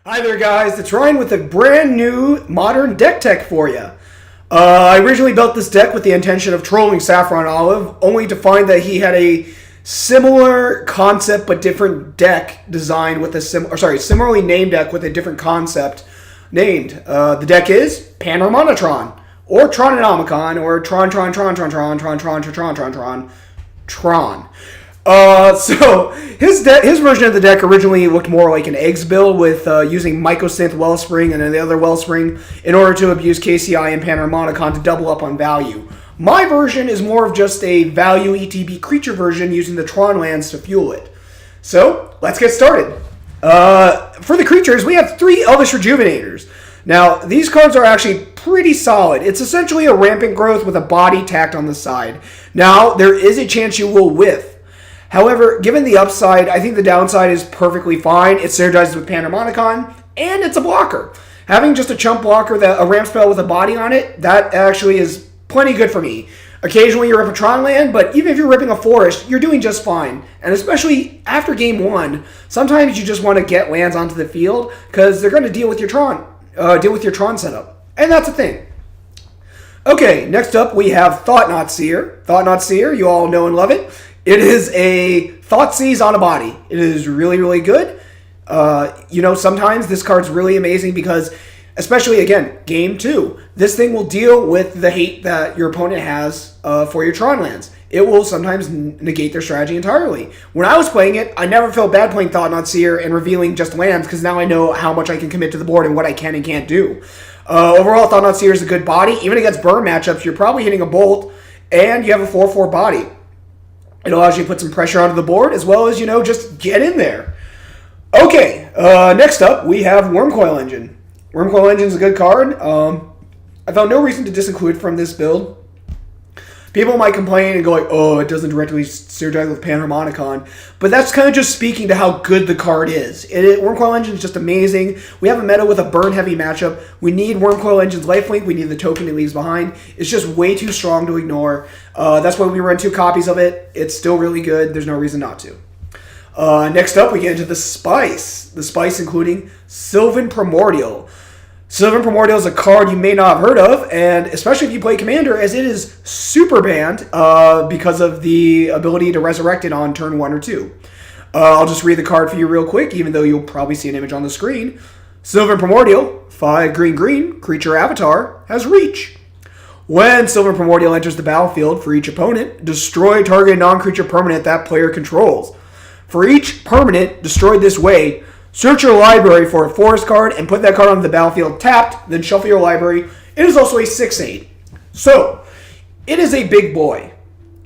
Hi there guys, it's Ryan with a brand new modern deck tech for you. I originally built this deck with the intention of trolling Saffron Olive, only to find that he had a similar concept but different deck design with a similarly named deck with a different concept named. The deck is Tronharmonicon, or Tronharmonicon, or Tron. So his version of the deck originally looked more like an eggs build with using Mycosynth Wellspring and then the other Wellspring in order to abuse KCI and Panharmonicon to double up on value. My version is more of just a value ETB creature version using the Tron lands to fuel it. So let's get started. For the creatures, we have 3 Elvish Rejuvenators. Now, these cards are actually pretty solid. It's essentially a rampant growth with a body tacked on the side. Now, there is a chance you will whiff. However, given the upside, I think the downside is perfectly fine. It synergizes with Panharmonicon, and it's a blocker. Having just a chump blocker, a ramp spell with a body on it, that actually is plenty good for me. Occasionally you rip a Tron land, but even if you're ripping a forest, you're doing just fine. And especially after game 1, sometimes you just want to get lands onto the field because they're going to deal with your Tron setup. And that's a thing. Okay, next up we have Thought-Knot Seer. Thought-Knot Seer, you all know and love it. It is a Thoughtseize on a body. It is really, really good. Sometimes this card's really amazing because, especially, again, game 2, this thing will deal with the hate that your opponent has for your Tron lands. It will sometimes negate their strategy entirely. When I was playing it, I never felt bad playing Thought-Knot Seer and revealing just lands because now I know how much I can commit to the board and what I can and can't do. Overall, Thought-Knot Seer is a good body. Even against burn matchups, you're probably hitting a bolt, and you have a 4/4 body. It allows you to put some pressure onto the board, as well as, just get in there. Okay, next up, we have Wormcoil Engine. Wormcoil Engine is a good card. I found no reason to disinclude from this build. People might complain and go like, oh, it doesn't directly synergize with Panharmonicon. But that's kind of just speaking to how good the card is. Wormcoil Engine is just amazing. We have a meta with a burn-heavy matchup. We need Wormcoil Engine's lifelink. We need the token it leaves behind. It's just way too strong to ignore. That's why we run 2 copies of it. It's still really good. There's no reason not to. Next up, we get into the Spice. The Spice including Sylvan Primordial. Sylvan Primordial is a card you may not have heard of, and especially if you play Commander, as it is super banned because of the ability to resurrect it on turn 1 or 2. I'll just read the card for you real quick, even though you'll probably see an image on the screen. Sylvan Primordial, 5 green, creature avatar, has reach. When Sylvan Primordial enters the battlefield for each opponent, destroy target non-creature permanent that player controls. For each permanent destroyed this way, search your library for a forest card and put that card onto the battlefield tapped, then shuffle your library. It is also a 6/8. So, it is a big boy.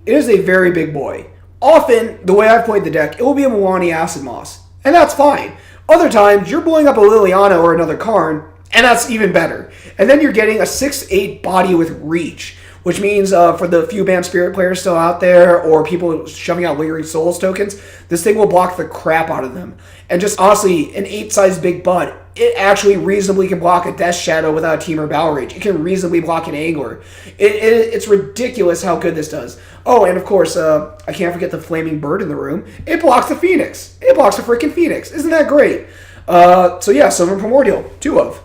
It is a very big boy. Often, the way I've played the deck, it will be a Milani Acid Moss, and that's fine. Other times, you're blowing up a Liliana or another Karn, and that's even better. And then you're getting a 6/8 body with reach, which means for the few banned Spirit players still out there, or people shoving out Lingering Souls tokens, this thing will block the crap out of them. And just honestly, an 8-size big bud, it actually reasonably can block a Death Shadow without a Team or Battle Rage. It can reasonably block an Angler. It's ridiculous how good this does. Oh, and of course, I can't forget the Flaming Bird in the room. It blocks the Phoenix. It blocks the freaking Phoenix. Isn't that great? So yeah, Sylvan Primordial, 2 of.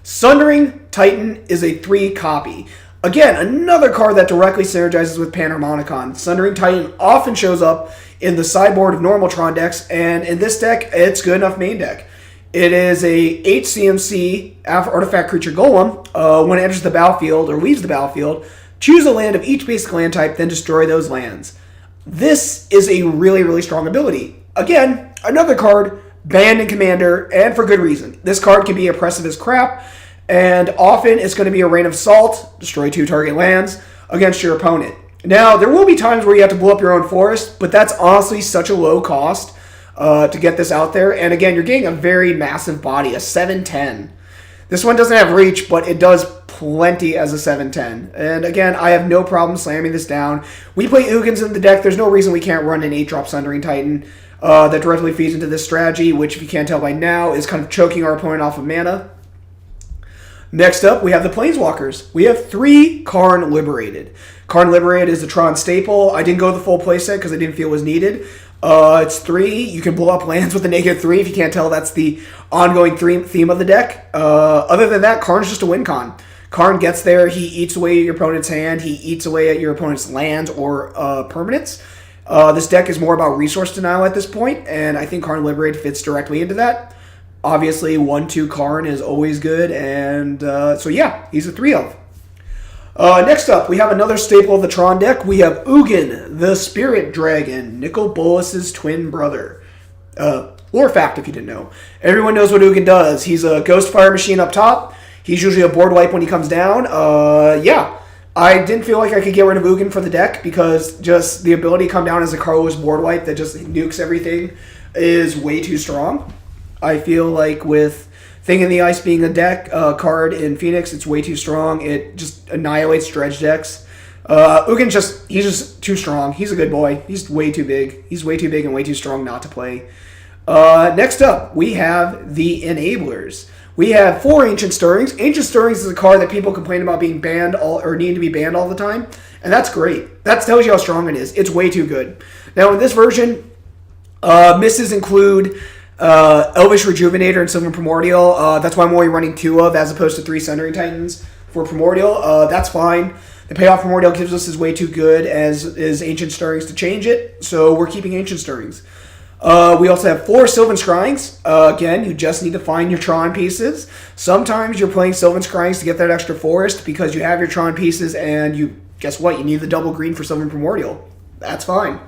Sundering Titan is a 3 copy. Again, another card that directly synergizes with Panharmonicon. Sundering Titan often shows up in the sideboard of normal Tron decks, and in this deck, it's good enough main deck. It is a 8 CMC artifact creature golem. When it enters the battlefield or leaves the battlefield, choose a land of each basic land type, then destroy those lands. This is a really, really strong ability. Again, another card banned in Commander, and for good reason. This card can be oppressive as crap, and often it's going to be a Rain of Salt, destroy 2 target lands, against your opponent. Now, there will be times where you have to blow up your own forest, but that's honestly such a low cost to get this out there. And again, you're getting a very massive body, a 7/10. This one doesn't have reach, but it does plenty as a 7/10. And again, I have no problem slamming this down. We play Ugins in the deck. There's no reason we can't run an 8-drop Sundering Titan that directly feeds into this strategy, which, if you can't tell by now, is kind of choking our opponent off of mana. Next up, we have the Planeswalkers. We have 3 Karn Liberated. Karn Liberated is a Tron staple. I didn't go the full playset because I didn't feel it was needed. It's 3. You can blow up lands with a -3. If you can't tell, that's the ongoing theme of the deck. Other than that, Karn's just a win con. Karn gets there, he eats away at your opponent's hand, he eats away at your opponent's lands or permanents. This deck is more about resource denial at this point, and I think Karn Liberate fits directly into that. Obviously, 1/2 Karn is always good, and so yeah, he's a 3 of. Next up, we have another staple of the Tron deck. We have Ugin, the Spirit Dragon, Nicol Bolas's twin brother. Lore fact, if you didn't know. Everyone knows what Ugin does. He's a Ghost Fire Machine up top. He's usually a board wipe when he comes down. Yeah, I didn't feel like I could get rid of Ugin for the deck because just the ability to come down as a colorless board wipe that just nukes everything is way too strong. I feel like with Thing in the Ice being a deck card in Phoenix, it's way too strong. It just annihilates dredge decks. Ugin he's just too strong. He's a good boy. He's way too big. He's way too big and way too strong not to play. Next up, we have the Enablers. We have 4 Ancient Stirrings. Ancient Stirrings is a card that people complain about being banned or needing to be banned all the time, and that's great. That tells you how strong it is. It's way too good. Now in this version, misses include Elvish Rejuvenator and Sylvan Primordial. That's why I'm only running 2 of as opposed to 3 Sundering Titans for Primordial. That's fine. The payoff Primordial gives us is way too good, as is Ancient Stirrings to change it, so we're keeping Ancient Stirrings. We also have 4 Sylvan Scryings. Again, you just need to find your Tron pieces. Sometimes you're playing Sylvan Scryings to get that extra forest because you have your Tron pieces and guess what? You need the double green for Sylvan Primordial. That's fine.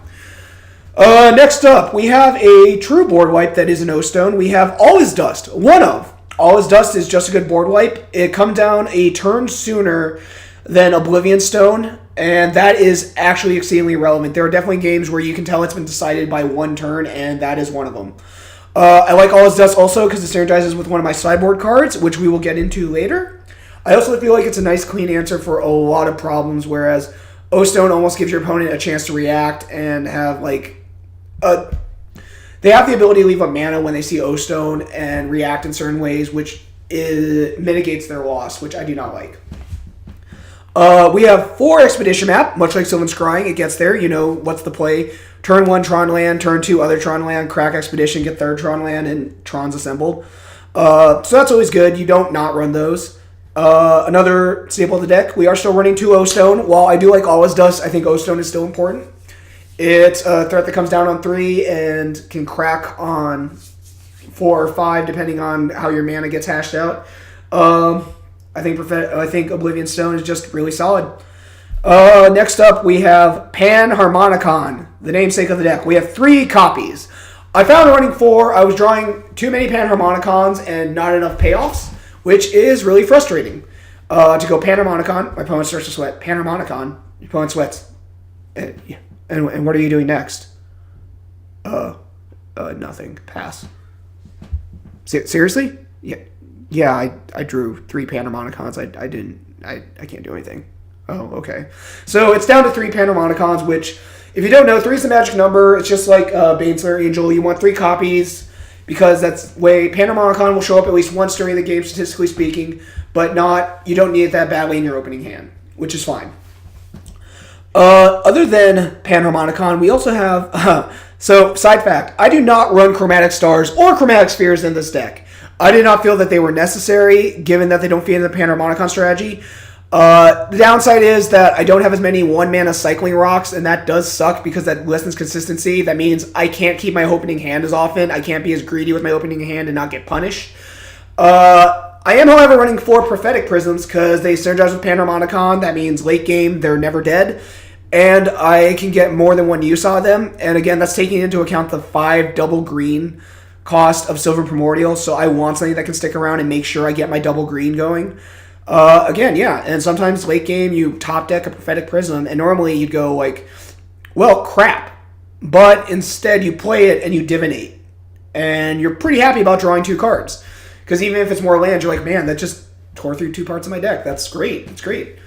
Next up, we have a true board wipe that is an O-Stone. We have All Is Dust, 1 of. All Is Dust is just a good board wipe. It comes down a turn sooner than Oblivion Stone, and that is actually exceedingly relevant. There are definitely games where you can tell it's been decided by 1 turn, and that is one of them. I like All Is Dust also because it synergizes with one of my sideboard cards, which we will get into later. I also feel like it's a nice clean answer for a lot of problems, whereas O-Stone almost gives your opponent a chance to react and have they have the ability to leave up mana when they see O-Stone and react in certain ways, which mitigates their loss, which I do not like. We have 4 Expedition Map, much like Sylvan Scrying. It gets there. You know what's the play. Turn 1, Tron land. Turn 2, other Tron land. Crack Expedition, get 3rd Tron land, and Tron's assembled. So that's always good. You don't not run those. Another staple of the deck, we are still running 2 O-Stone. While I do like All Is Dust, I think O-Stone is still important. It's a threat that comes down on 3 and can crack on 4 or 5, depending on how your mana gets hashed out. I think Oblivion Stone is just really solid. Next up, we have Panharmonicon, the namesake of the deck. We have 3 copies. I found running 4. I was drawing too many Panharmonicons and not enough payoffs, which is really frustrating. To go Panharmonicon, my opponent starts to sweat. Panharmonicon, your opponent sweats. And what are you doing next? Nothing. Pass. Seriously? Yeah, I drew 3 Panharmonicons. I can't do anything. Oh, okay. So it's down to 3 Panharmonicons, which, if you don't know, 3 is the magic number. It's just like Baneslayer Angel. You want 3 copies because that's way Panharmonicon will show up at least once during the game, statistically speaking, but you don't need it that badly in your opening hand, which is fine. Other than Panharmonicon, we also have... so, side fact, I do not run Chromatic Stars or Chromatic Spheres in this deck. I did not feel that they were necessary, given that they don't fit in the Panharmonicon strategy. The downside is that I don't have as many 1-mana cycling rocks, and that does suck because that lessens consistency. That means I can't keep my opening hand as often. I can't be as greedy with my opening hand and not get punished. I am, however, running 4 Prophetic Prisms because they synergize with Panharmonicon. That means late game, they're never dead. And I can get more than 1 use out of them. And again, that's taking into account the 5 double green cost of Sylvan Primordial. So I want something that can stick around and make sure I get my double green going. Again, yeah. And sometimes late game, you top deck a Prophetic Prism. And normally you'd go like, well, crap. But instead you play it and you divinate. And you're pretty happy about drawing 2 cards. Because even if it's more land, you're like, man, that just tore through 2 parts of my deck. That's great. It's great.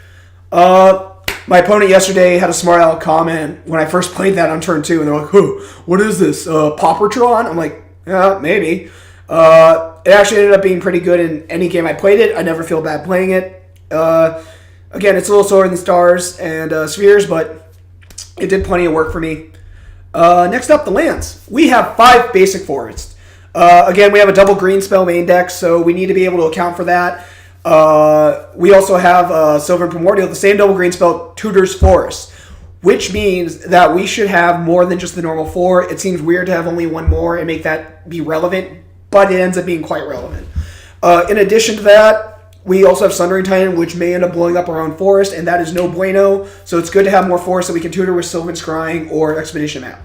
My opponent yesterday had a smart aleck comment when I first played that on turn 2, and they're like, what is this, Paupertron? I'm like, yeah, maybe. It actually ended up being pretty good in any game I played it. I never feel bad playing it. Again, it's a little slower than Stars and Spheres, but it did plenty of work for me. Next up, the lands. We have 5 basic forests. Again, we have a double green spell main deck, so we need to be able to account for that. We also have Silver and Primordial, the same double green spell, tutors forests, which means that we should have more than just the normal 4. It seems weird to have only 1 more and make that be relevant, but it ends up being quite relevant. In addition to that, we also have Sundering Titan, which may end up blowing up our own forest, and that is no bueno, so it's good to have more forests that we can tutor with Sylvan Scrying or Expedition Map.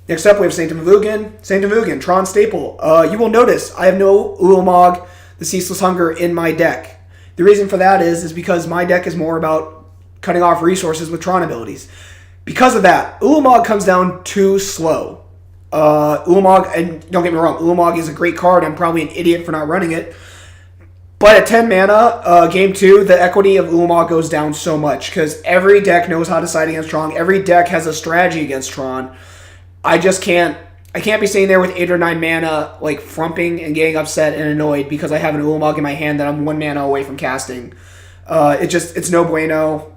Next up, we have Sanctum of Ugin, Tron staple. You will notice I have no Ulamog, the Ceaseless Hunger, in my deck. The reason for that is because my deck is more about cutting off resources with Tron abilities. Because of that, Ulamog comes down too slow. Ulamog, and don't get me wrong, Ulamog is a great card. I'm probably an idiot for not running it. But at 10 mana, game 2, the equity of Ulamog goes down so much because every deck knows how to side against Tron. Every deck has a strategy against Tron. I can't be sitting there with 8 or 9 mana, like, frumping and getting upset and annoyed because I have an Ulamog in my hand that I'm 1 mana away from casting. It's no bueno.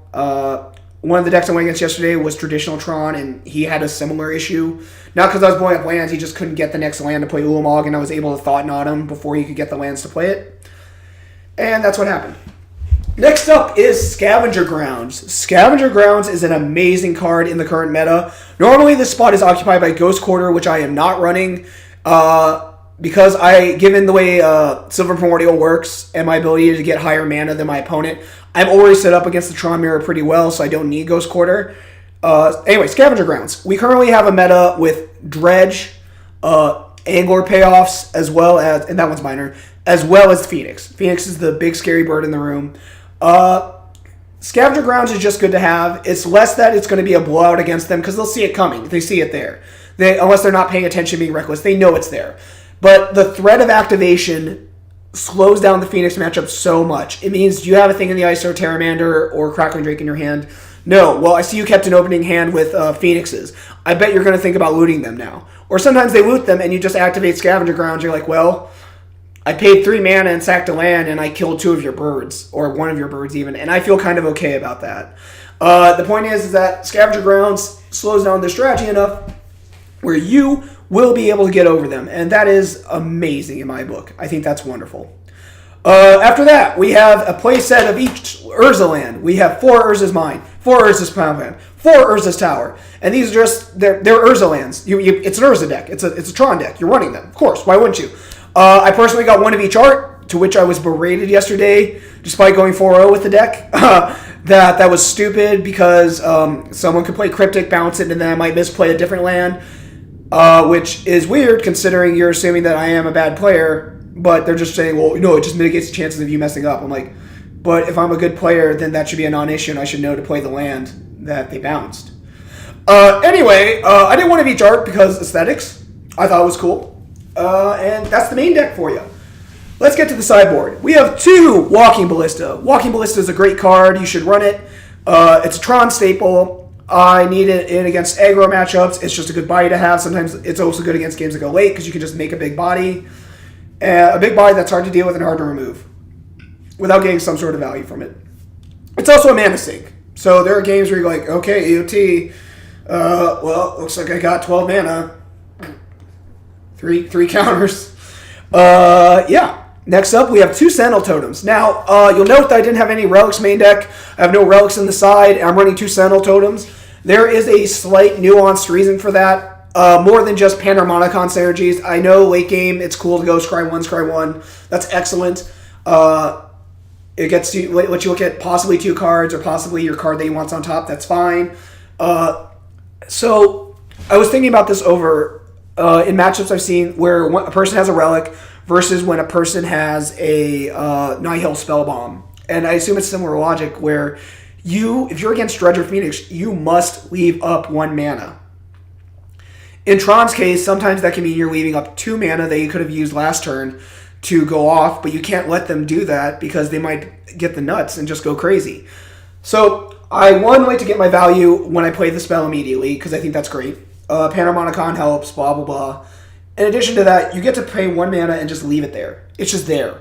One of the decks I went against yesterday was traditional Tron, and he had a similar issue. Not because I was blowing up lands, he just couldn't get the next land to play Ulamog, and I was able to Thought Knot him before he could get the lands to play it. And that's what happened. Next up is Scavenger Grounds. Scavenger Grounds is an amazing card in the current meta. Normally this spot is occupied by Ghost Quarter, which I am not running because given the way Silver Primordial works and my ability to get higher mana than my opponent, I'm already set up against the Tron Mirror pretty well, so I don't need Ghost Quarter. Anyway, Scavenger Grounds. We currently have a meta with Dredge, Angler payoffs, as well as, and that one's minor, as well as Phoenix. Phoenix is the big scary bird in the room. Scavenger Grounds is just good to have. It's less that it's going to be a blowout against them because they'll see it coming. They see it there. Unless they're not paying attention, being reckless, they know it's there. But the threat of activation slows down the Phoenix matchup so much. It means, do you have a thing in the Ice or Terramander or Crackling Drake in your hand? No. Well, I see you kept an opening hand with Phoenixes. I bet you're going to think about looting them now. Or sometimes they loot them and you just activate Scavenger Grounds. You're like, well, I paid 3 mana and sacked a land and I killed 2 of your birds, or 1 of your birds even, and I feel kind of okay about that. The point is that Scavenger Grounds slows down the strategy enough where you will be able to get over them, and that is amazing in my book. I think that's wonderful. After that, we have a play set of each Urza land. We have 4 Urza's Mine, 4 Urza's Poundland, 4 Urza's Tower, and these are just, they're Urza lands. It's an Urza deck. It's a Tron deck. You're running them. Of course, why wouldn't you? I personally got 1 of each art, to which I was berated yesterday, despite going 4-0 with the deck. That was stupid because someone could play Cryptic, bounce it, and then I might misplay a different land, which is weird considering you're assuming that I am a bad player, but they're just saying, well, no, it just mitigates the chances of you messing up. I'm like, but if I'm a good player, then that should be a non-issue, and I should know to play the land that they bounced. Anyway, I did 1 of each art because aesthetics. I thought it was cool. And that's the main deck for you. Let's get to the sideboard. We have 2 Walking Ballista. Walking Ballista is a great card. You should run it. It's a Tron staple. I need it in against aggro matchups. It's just a good body to have. Sometimes it's also good against games that go late because you can just make a big body. A big body that's hard to deal with and hard to remove without getting some sort of value from it. It's also a mana sink. So there are games where you're like, okay, EOT, well, looks like I got 12 mana. Three counters. Yeah. Next up, we have 2 Sentinel Totems. Now, you'll note that I didn't have any Relics main deck. I have no Relics in the side, and I'm running 2 Sentinel Totems. There is a slight nuanced reason for that. More than just Panharmonicon synergies. I know late game, it's cool to go scry 1. That's excellent. It gets to let you look at possibly 2 cards, or possibly your card that you want's on top. That's fine. So, I was thinking about this over in matchups I've seen where a person has a Relic versus when a person has a Nihil Spellbomb. And I assume it's similar logic where if you're against Dredge or Phoenix, you must leave up 1 mana. In Tron's case, sometimes that can mean you're leaving up 2 mana that you could have used last turn to go off, but you can't let them do that because they might get the nuts and just go crazy. So I like to get my value when I play the spell immediately because I think that's great. Panharmonicon helps, blah, blah, blah. In addition to that, you get to pay 1 mana and just leave it there. It's just there.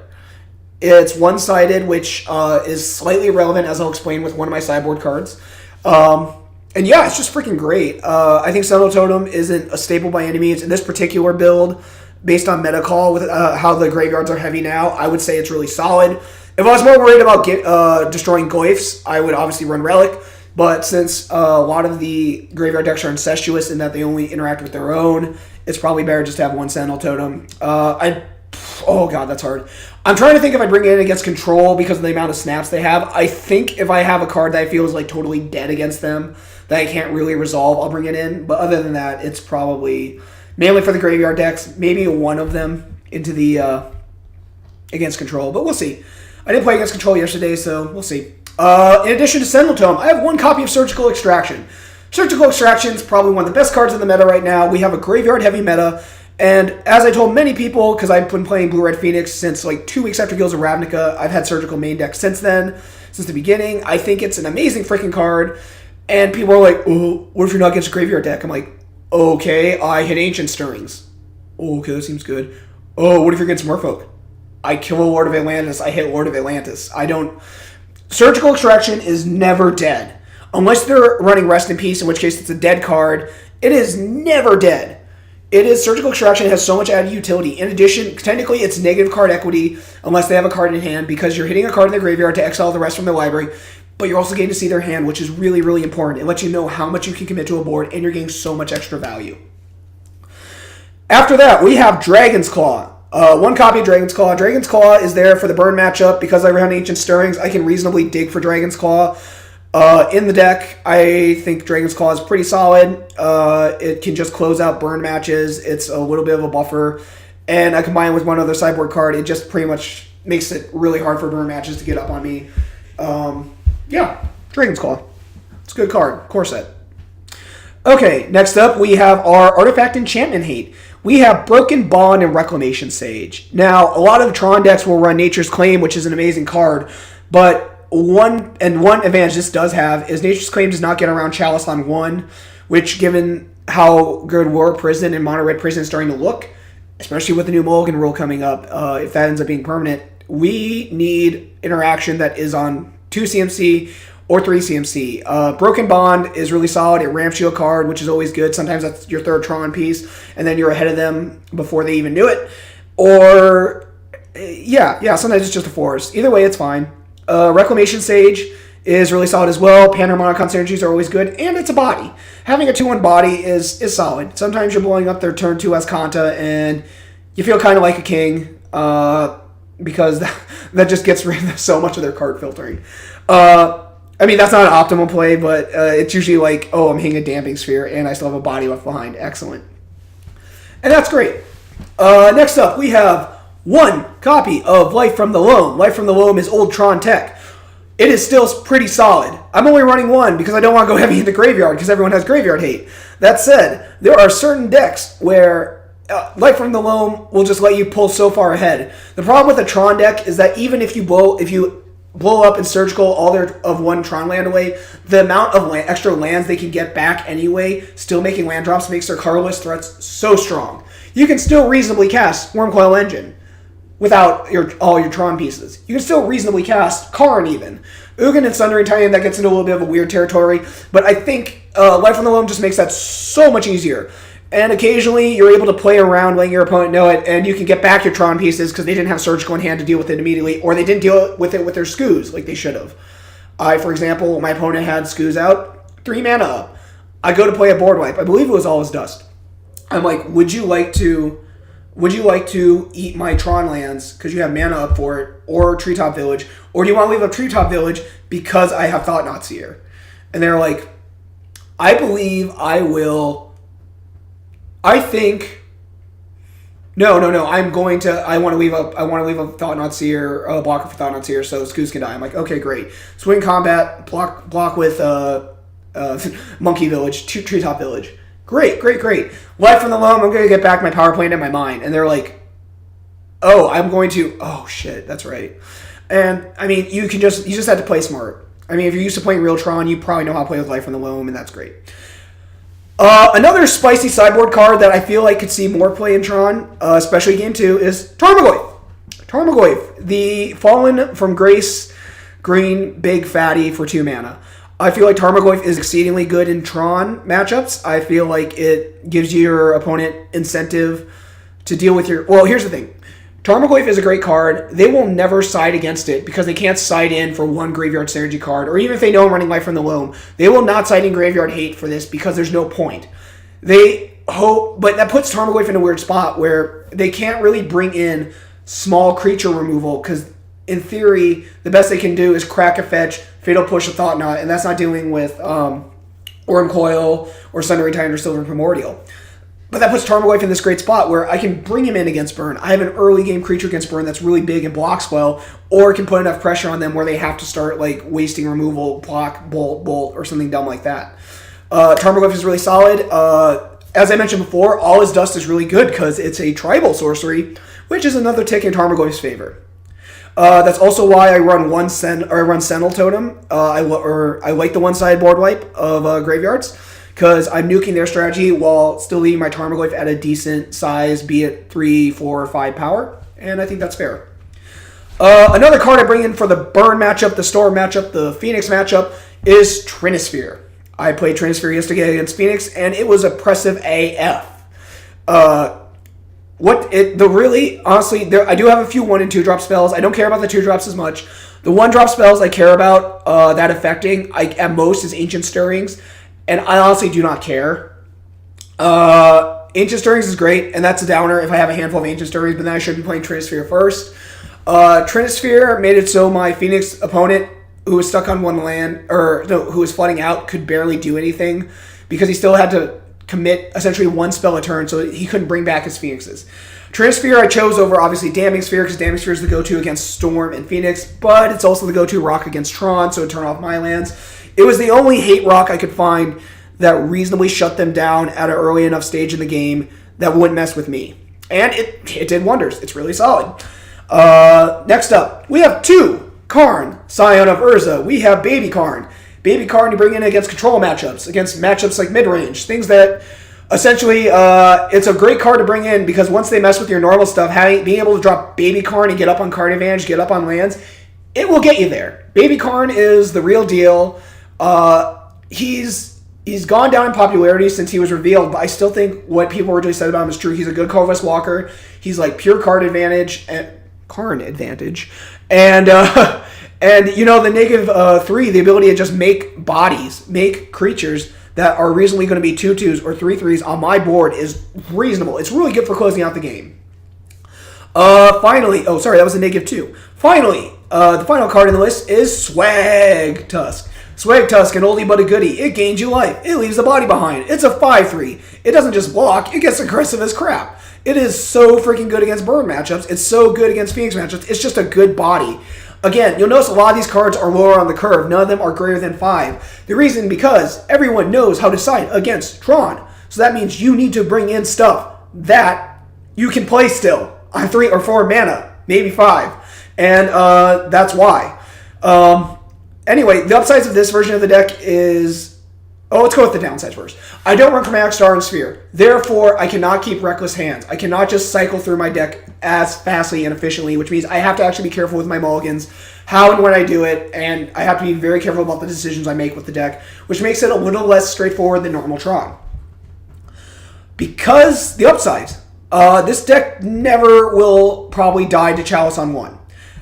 It's one-sided, which is slightly irrelevant, as I'll explain with one of my sideboard cards. And And yeah, it's just freaking great. I think Sentinel Totem isn't a staple by any means. In this particular build, based on meta call with how the graveyards are heavy now, I would say it's really solid. If I was more worried about destroying Goyfs, I would obviously run Relic. But since a lot of the graveyard decks are incestuous in that they only interact with their own, it's probably better just to have one Sentinel Totem. Oh god, that's hard. I'm trying to think if I bring it in against Control because of the amount of snaps they have. I think if I have a card that I feel is like totally dead against them, that I can't really resolve, I'll bring it in. But other than that, it's probably mainly for the graveyard decks. Maybe one of them into the against Control, but we'll see. I didn't play against Control yesterday, so we'll see. In addition to Sentinel Tome, I have one copy of Surgical Extraction. Surgical Extraction is probably one of the best cards in the meta right now. We have a graveyard-heavy meta, and as I told many people, because I've been playing Blue-Red Phoenix since like 2 weeks after Guilds of Ravnica, I've had Surgical main deck since then, since the beginning. I think it's an amazing freaking card, and people are like, oh, what if you're not against a graveyard deck? I'm like, okay, I hit Ancient Stirrings. Oh, okay, that seems good. Oh, what if you're against Merfolk? I kill a Lord of Atlantis, I hit Lord of Atlantis. Surgical Extraction is never dead. Unless they're running Rest in Peace, in which case it's a dead card. It is never dead. Surgical Extraction has so much added utility. In addition, technically it's negative card equity unless they have a card in hand because you're hitting a card in the graveyard to exile the rest from their library, but you're also getting to see their hand, which is really, really important. It lets you know how much you can commit to a board, and you're getting so much extra value. After that, we have Dragon's Claw. One copy of Dragon's Claw. Dragon's Claw is there for the burn matchup. Because I ran Ancient Stirrings, I can reasonably dig for Dragon's Claw. In the deck, I think Dragon's Claw is pretty solid. It can just close out burn matches. It's a little bit of a buffer. And I combine it with one other sideboard card. It just pretty much makes it really hard for burn matches to get up on me. Yeah, Dragon's Claw. It's a good card. Core set. Okay, next up we have our Artifact Enchantment Hate. We have Broken Bond and Reclamation Sage. Now, a lot of Tron decks will run Nature's Claim, which is an amazing card, but one advantage this does have is Nature's Claim does not get around Chalice on 1, which, given how good War Prison and Mono Red Prison is starting to look, especially with the new Mulligan rule coming up, if that ends up being permanent, we need interaction that is on 2 CMC or 3 CMC. Broken Bond is really solid. It ramps you a card, which is always good. Sometimes that's your third Tron piece, and then you're ahead of them before they even knew it. Or, sometimes it's just a force. Either way, it's fine. Reclamation Sage is really solid as well. Tronharmonicon synergies are always good, and it's a body. Having a 2-1 body is solid. Sometimes you're blowing up their turn 2 Ascanta, and you feel kind of like a king, because that just gets rid of so much of their card filtering. That's not an optimal play, but it's usually like, oh, I'm hitting a Damping Sphere, and I still have a body left behind. Excellent. And that's great. Next up, we have one copy of Life from the Loam. Life from the Loam is old Tron tech. It is still pretty solid. I'm only running one because I don't want to go heavy in the graveyard because everyone has graveyard hate. That said, there are certain decks where Life from the Loam will just let you pull so far ahead. The problem with a Tron deck is that even if you blow up and Surgical all of one Tron land away, the amount of extra lands they can get back anyway, still making land drops, makes their colorless threats so strong. You can still reasonably cast Wormcoil Engine without all your Tron pieces. You can still reasonably cast Karn even. Ugin and Sundering Titan, that gets into a little bit of a weird territory, but I think Life from the Loam just makes that so much easier. And occasionally, you're able to play around, letting your opponent know it, and you can get back your Tron pieces because they didn't have Surgical in hand to deal with it immediately, or they didn't deal with it with their Skoos like they should have. For example, my opponent had Skoos out, 3 mana up. I go to play a board wipe. I believe it was All Is Dust. I'm like, would you like to eat my Tron lands because you have mana up for it, or Treetop Village, or do you want to leave a Treetop Village because I have Thought Knot Seer? And they're like, I believe I will. I think no. I want to leave a Thought Knot Seer, a blocker for Thought Knot Seer, so Skoos can die. I'm like, okay, great. Swing combat, block with Monkey Village, Treetop Village. Great. Life from the Loam, I'm going to get back my power plant in my mind. And they're like, oh shit, that's right. And I mean, you just have to play smart. I mean, if you're used to playing real Tron, you probably know how to play with Life from the Loam, and that's great. Another spicy sideboard card that I feel like could see more play in Tron, especially Game 2, is Tarmogoyf. Tarmogoyf, the Fallen from Grace, green, big, fatty for 2 mana. I feel like Tarmogoyf is exceedingly good in Tron matchups. I feel like it gives your opponent incentive to deal with your... Well, here's the thing. Tarmogoyf is a great card. They will never side against it because they can't side in for one Graveyard Synergy card, or even if they know I'm running Life from the Loam, they will not side in Graveyard Hate for this because there's no point. They hope... But that puts Tarmogoyf in a weird spot where they can't really bring in small creature removal because... In theory, the best they can do is crack a fetch, Fatal Push, a Thought Knot, and that's not dealing with Orm Coil or Sundering Titan or Silver Primordial. But that puts Tarmogoyf in this great spot where I can bring him in against Burn. I have an early game creature against Burn that's really big and blocks well, or can put enough pressure on them where they have to start like wasting removal, block, bolt, or something dumb like that. Tarmogoyf is really solid. As I mentioned before, All Is Dust is really good because it's a tribal sorcery, which is another tick in Tarmogoyf's favor. That's also why I run Sentinel Totem. I like the one-side board wipe of graveyards because I'm nuking their strategy while still leaving my Tarmogoyf at a decent size, be it 3, 4, or 5 power, and I think that's fair. Another card I bring in for the Burn matchup, the Storm matchup, the Phoenix matchup is Trinisphere. I played Trinisphere yesterday against Phoenix, and it was oppressive AF. Honestly, I do have a few 1 and 2 drop spells. I don't care about the 2 drops as much. The 1 drop spells I care about that affecting, at most, is Ancient Stirrings, and I honestly do not care. Ancient Stirrings is great, and that's a downer if I have a handful of Ancient Stirrings, but then I should be playing Trinisphere first. Trinisphere made it so my Phoenix opponent, who was stuck on one land, who was flooding out, could barely do anything, because he still had to commit essentially 1 spell a turn, so he couldn't bring back his Phoenixes. Trinisphere I chose over, obviously, Damning Sphere, because Damning Sphere is the go-to against Storm and Phoenix, but it's also the go-to rock against Tron, so it turned off my lands. It was the only hate rock I could find that reasonably shut them down at an early enough stage in the game that wouldn't mess with me. And it did wonders. It's really solid. Next up, we have 2 Karn, Scion of Urza. We have Baby Karn. Baby Karn you bring in against control matchups, against matchups like mid-range, things that essentially it's a great card to bring in because once they mess with your normal stuff, being able to drop Baby Karn and get up on card advantage, get up on lands, it will get you there. Baby Karn is the real deal. He's gone down in popularity since he was revealed, but I still think what people originally said about him is true. He's a good Corvus Walker. He's like pure card advantage and Karn advantage, and you know the -3, the ability to just make bodies, make creatures that are reasonably going to be 2/2s or 3/3s on my board is reasonable. It's really good for closing out the game. Finally, that was a -2. Finally, the final card in the list is Swag Tusk. Swag Tusk, an oldie but a goodie. It gains you life. It leaves the body behind. It's a 5/3. It doesn't just block, it gets aggressive as crap. It is so freaking good against Burn matchups. It's so good against Phoenix matchups. It's just a good body. Again, you'll notice a lot of these cards are lower on the curve. None of them are greater than 5. The reason because everyone knows how to side against Tron. So that means you need to bring in stuff that you can play still on 3 or 4 mana, maybe 5. And that's why. Anyway, the upsides of this version of the deck is... let's go with the downsides first. I don't run Chromatic Star and Sphere. Therefore, I cannot keep Reckless Hands. I cannot just cycle through my deck as fastly and efficiently, which means I have to actually be careful with my mulligans, how and when I do it, and I have to be very careful about the decisions I make with the deck, which makes it a little less straightforward than normal Tron. Because the upsides, this deck never will probably die to Chalice on 1.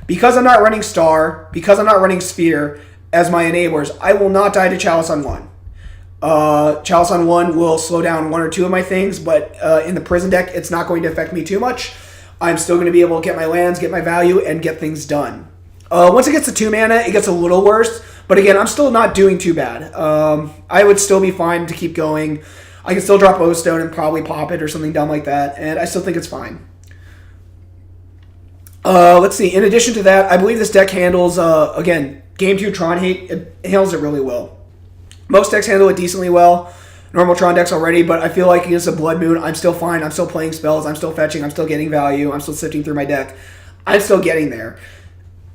Because I'm not running Star, because I'm not running Sphere as my enablers, I will not die to Chalice on 1. Chalice on 1 will slow down 1 or 2 of my things, but in the prison deck, it's not going to affect me too much. I'm still going to be able to get my lands, get my value, and get things done. Once it gets to 2 mana, it gets a little worse, but again, I'm still not doing too bad. I would still be fine to keep going. I can still drop O-Stone and probably pop it or something dumb like that, and I still think it's fine. Let's see. In addition to that, I believe this deck handles, again, Game 2 Tron Hate. It handles it really well. Most decks handle it decently well. Normal Tron decks already, but I feel like against a Blood Moon, I'm still fine. I'm still playing spells. I'm still fetching. I'm still getting value. I'm still sifting through my deck. I'm still getting there.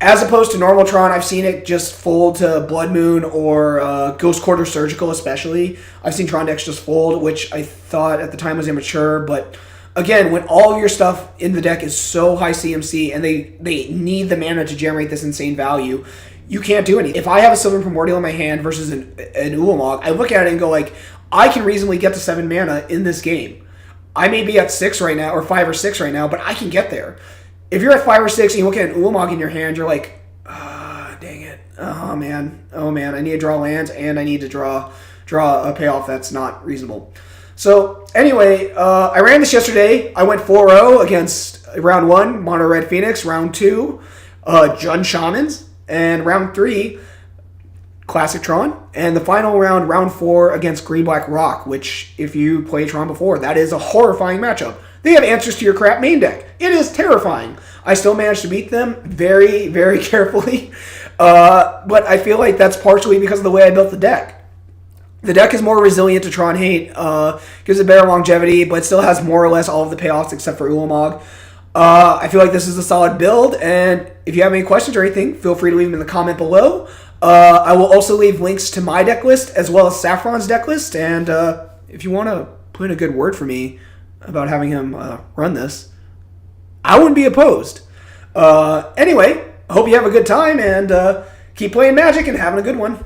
As opposed to normal Tron, I've seen it just fold to Blood Moon or Ghost Quarter Surgical especially. I've seen Tron decks just fold, which I thought at the time was immature, but... Again, when all of your stuff in the deck is so high CMC and they need the mana to generate this insane value, you can't do anything. If I have a Sylvan Primordial in my hand versus an Ulamog, I look at it and go like, I can reasonably get to 7 mana in this game. I may be at 6 right now, or 5 or 6 right now, but I can get there. If you're at 5 or 6 and you look at an Ulamog in your hand, you're like, dang it. Oh man, I need to draw lands and I need to draw a payoff that's not reasonable. So anyway, I ran this yesterday. I went 4-0 against round 1, Mono Red Phoenix, round 2, Jund Shamans, and round 3, Classic Tron, and the final round, round 4, against Green Black Rock, which, if you played Tron before, that is a horrifying matchup. They have answers to your crap main deck. It is terrifying. I still managed to beat them very, very carefully, but I feel like that's partially because of the way I built the deck. The deck is more resilient to Tron Hate, gives it better longevity, but still has more or less all of the payoffs except for Ulamog. I feel like this is a solid build, and if you have any questions or anything, feel free to leave them in the comment below. I will also leave links to my deck list as well as Saffron's deck list, and if you want to put in a good word for me about having him run this, I wouldn't be opposed. Anyway, I hope you have a good time, and keep playing Magic and having a good one.